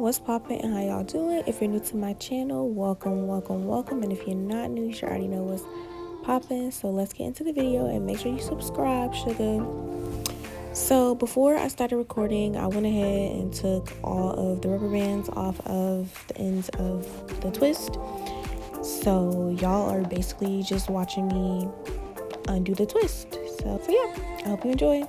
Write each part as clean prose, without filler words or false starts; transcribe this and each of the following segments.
what's poppin' and how y'all doing? If you're new to my channel, welcome. And if you're not new, you should already know what's poppin'. So let's get into the video and make sure you subscribe, sugar. So before I started recording, I went ahead and took all of the rubber bands off of the ends of the twist. So y'all are basically just watching me undo the twist. So yeah, I hope you enjoy.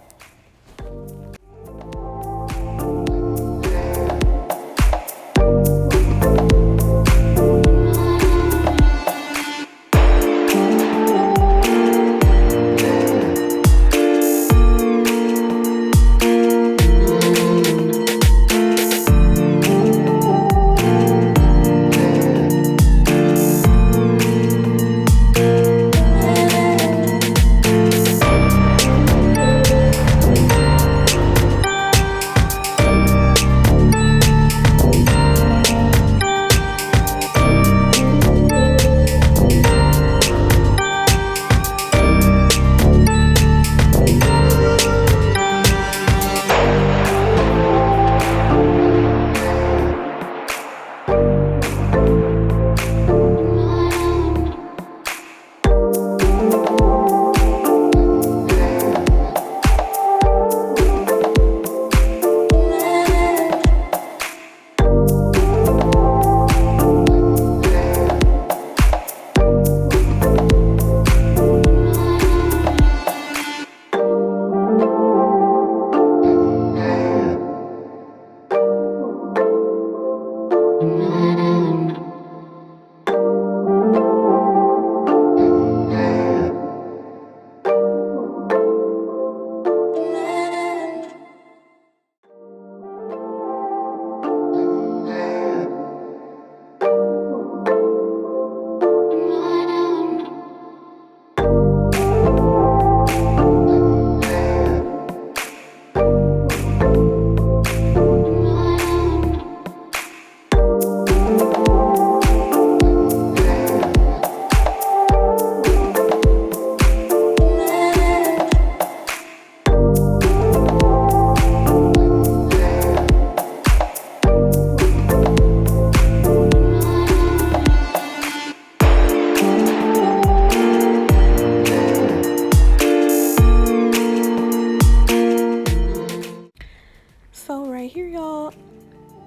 So right here, y'all,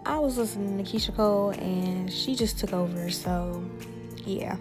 I was listening to Keisha Cole and she just took over, so yeah.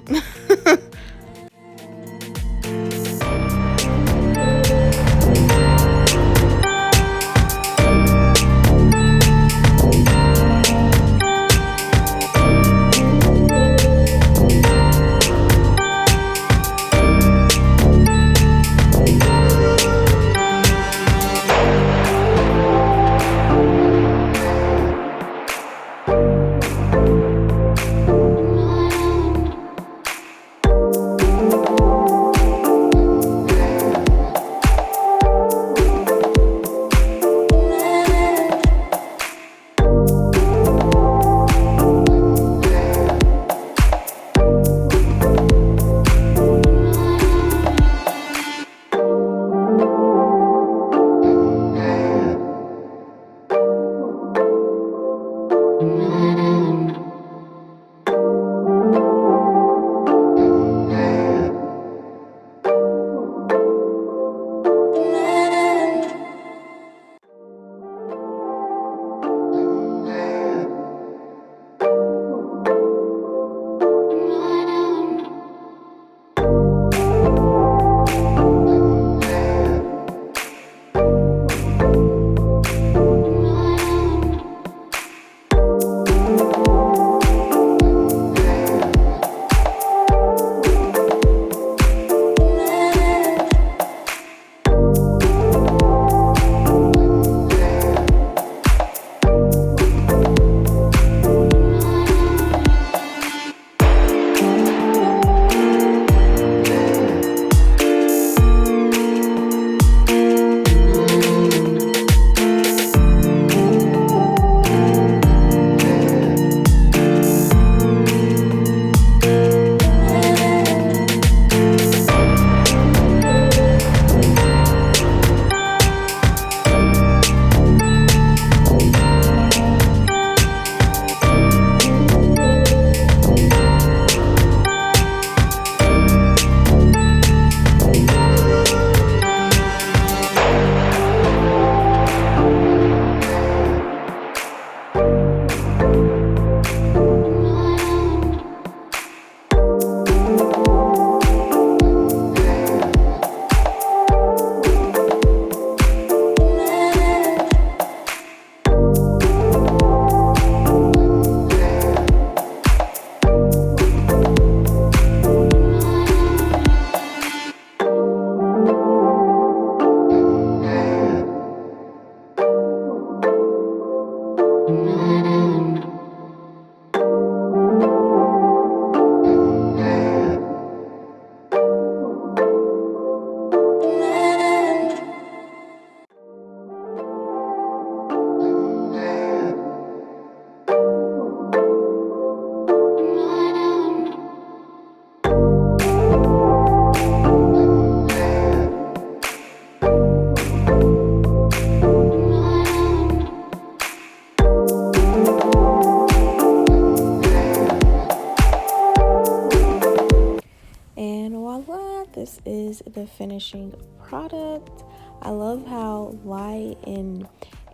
this is the finishing product. I love how light and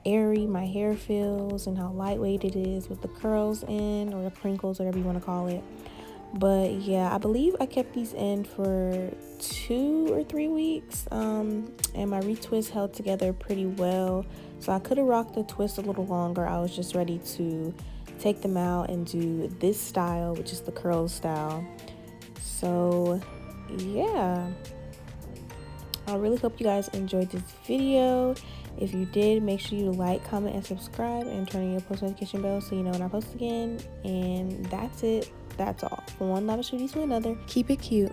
airy my hair feels and how lightweight it is with the curls in, or the crinkles, whatever you want to call it. But yeah, I believe I kept these in for 2 or 3 weeks, and my retwist held together pretty well, so I could have rocked the twist a little longer. I was just ready to take them out and do this style, which is the curl style. So yeah, I really hope you guys enjoyed this video. If you did, make sure you like, comment, and subscribe, and turn on your post notification bell so you know when I post again. And that's it. That's all. From one lava shooty to another. Keep it cute.